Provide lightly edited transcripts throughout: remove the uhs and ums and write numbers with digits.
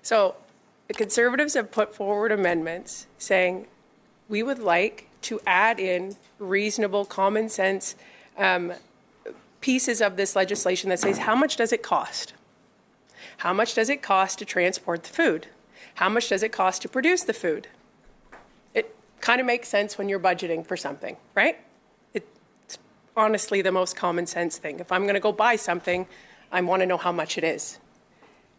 So the Conservatives have put forward amendments saying we would like to add in reasonable, common sense pieces of this legislation that says, how much does it cost? How much does it cost to transport the food? How much does it cost to produce the food? It kind of makes sense when you're budgeting for something, right? It's honestly the most common sense thing. If I'm going to go buy something, I want to know how much it is.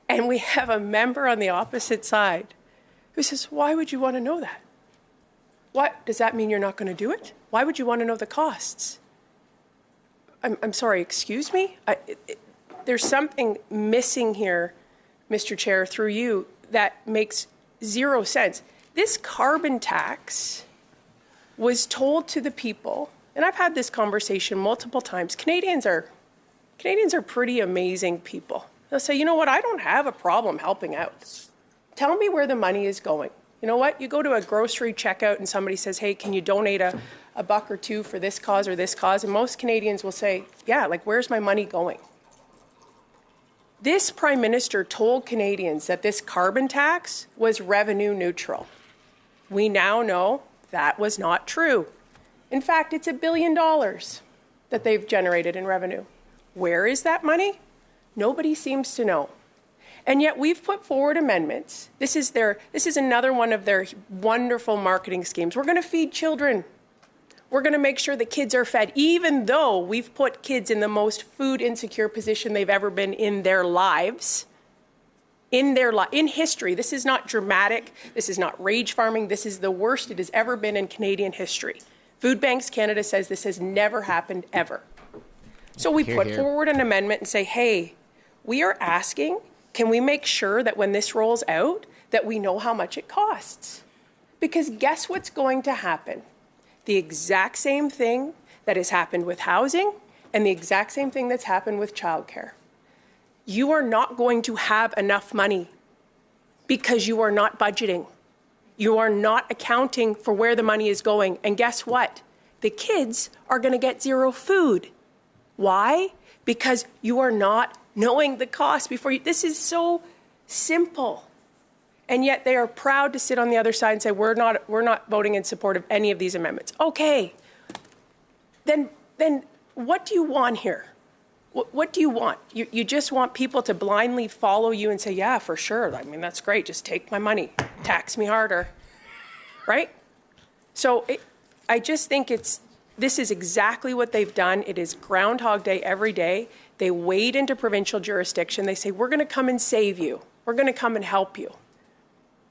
And we have a member on the opposite side who says, why would you want to know that? What? Does that mean you're not going to do it? Why would you want to know the costs? I'm sorry, excuse me? There's something missing here, Mr. Chair, through you, that makes zero sense. This carbon tax was told to the people, and I've had this conversation multiple times. Canadians are pretty amazing people. They'll say, you know what, I don't have a problem helping out. Tell me where the money is going. You know what, you go to a grocery checkout and somebody says, hey, can you donate a buck or two for this cause or this cause? And most Canadians will say, yeah, like, where's my money going? This Prime Minister told Canadians that this carbon tax was revenue neutral. We now know that was not true. In fact, it's $1 billion that they've generated in revenue. Where is that money? Nobody seems to know. And yet we've put forward amendments. This is another one of their wonderful marketing schemes. We're going to feed children. We're going to make sure the kids are fed, even though we've put kids in the most food insecure position they've ever been in their lives. In history. This is not dramatic. This is not rage farming. This is the worst it has ever been in Canadian history. Food Banks Canada says this has never happened ever. So we put forward an amendment and say, hey, we are asking, can we make sure that when this rolls out, that we know how much it costs? Because guess what's going to happen? The exact same thing that has happened with housing and the exact same thing that's happened with childcare. You are not going to have enough money because you are not budgeting. You are not accounting for where the money is going. And guess what? The kids are going to get zero food. Why? Because you are not knowing the cost before you. This is so simple. And yet they are proud to sit on the other side and say, we're not voting in support of any of these amendments. Okay. Then what do you want here? What do you want? You just want people to blindly follow you and say, yeah, for sure. I mean, that's great. Just take my money. Tax me harder. Right? So I just think this is exactly what they've done. It is Groundhog Day every day. They wade into provincial jurisdiction. They say, we're going to come and save you. We're going to come and help you.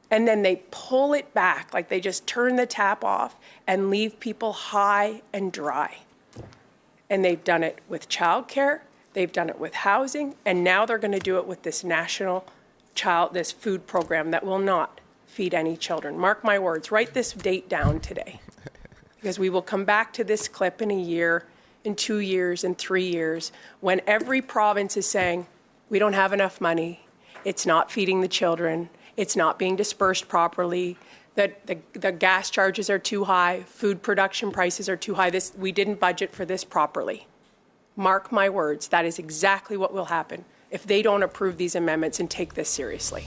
And then they pull it back, like they just turn the tap off and leave people high and dry. And they've done it with childcare. They've done it with housing. And now they're going to do it with this this food program that will not feed any children. Mark my words. Write this date down today. Because we will come back to this clip in a year, in 2 years, in 3 years, when every province is saying, we don't have enough money, it's not feeding the children, it's not being dispersed properly, that the gas charges are too high, food production prices are too high, we didn't budget for this properly. Mark my words, that is exactly what will happen if they don't approve these amendments and take this seriously.